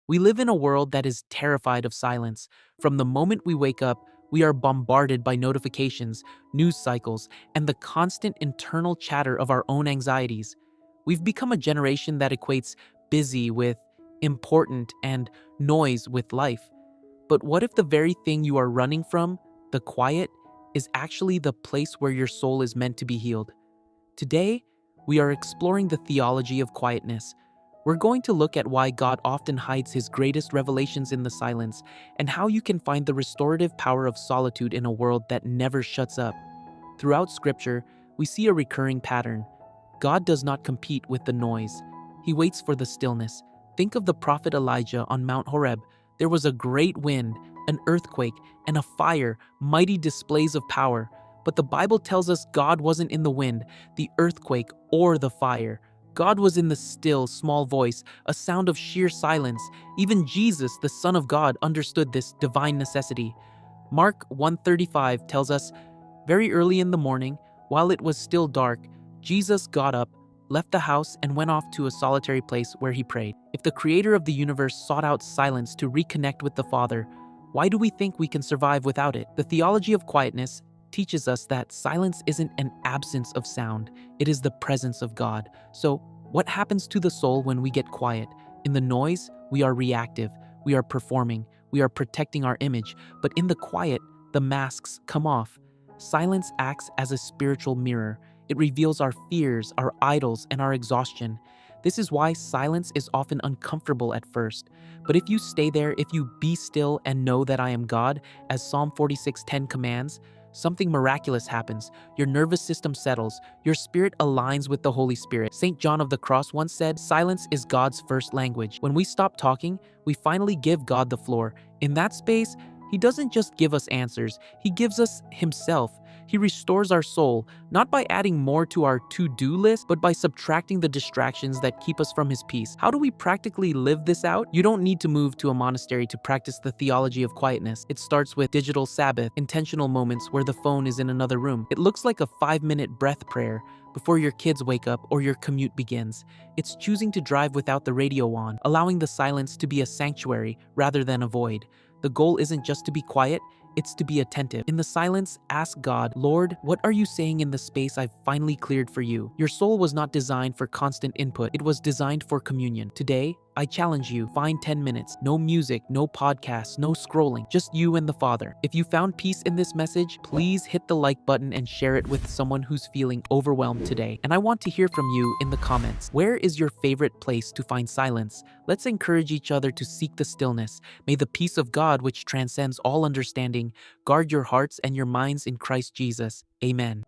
We live in a world that is terrified of silence. From the moment we wake up, we are bombarded by notifications, news cycles, and the constant internal chatter of our own anxieties. We've become a generation that equates busy with important and noise with life. But what if the very thing you are running from, the quiet, is actually the place where your soul is meant to be healed? Today, we are exploring the theology of quietness. We're going to look at why God often hides his greatest revelations in the silence and how you can find the restorative power of solitude in a world that never shuts up. Throughout Scripture, we see a recurring pattern. God does not compete with the noise. He waits for the stillness. Think of the prophet Elijah on Mount Horeb. There was a great wind, an earthquake, and a fire, mighty displays of power. But the Bible tells us God wasn't in the wind, the earthquake, or the fire. God was in the still, small voice, a sound of sheer silence. Even Jesus, the Son of God, understood this divine necessity. Mark 1:35 tells us, very early in the morning, while it was still dark, Jesus got up, left the house, and went off to a solitary place where he prayed. If the Creator of the universe sought out silence to reconnect with the Father, why do we think we can survive without it? The theology of quietness teaches us that silence isn't an absence of sound, it is the presence of God. So, what happens to the soul when we get quiet? In the noise, we are reactive, we are performing, we are protecting our image, but in the quiet, the masks come off. Silence acts as a spiritual mirror. It reveals our fears, our idols, and our exhaustion. This is why silence is often uncomfortable at first. But if you stay there, if you be still and know that I am God, as Psalm 46:10 commands, something miraculous happens. Your nervous system settles. Your spirit aligns with the Holy Spirit. St. John of the Cross once said, silence is God's first language. When we stop talking, we finally give God the floor. In that space, he doesn't just give us answers, he gives us himself. He restores our soul, not by adding more to our to-do list, but by subtracting the distractions that keep us from his peace. How do we practically live this out? You don't need to move to a monastery to practice the theology of quietness. It starts with digital Sabbath, intentional moments where the phone is in another room. It looks like a 5-minute breath prayer before your kids wake up or your commute begins. It's choosing to drive without the radio on, allowing the silence to be a sanctuary rather than a void. The goal isn't just to be quiet, it's to be attentive. In the silence, ask God, Lord, what are you saying in the space I've finally cleared for you? Your soul was not designed for constant input. It was designed for communion. Today, I challenge you, find 10 minutes. No music, no podcasts, no scrolling, just you and the Father. If you found peace in this message, please hit the like button and share it with someone who's feeling overwhelmed today. And I want to hear from you in the comments. Where is your favorite place to find silence? Let's encourage each other to seek the stillness. May the peace of God, which transcends all understanding, guard your hearts and your minds in Christ Jesus. Amen.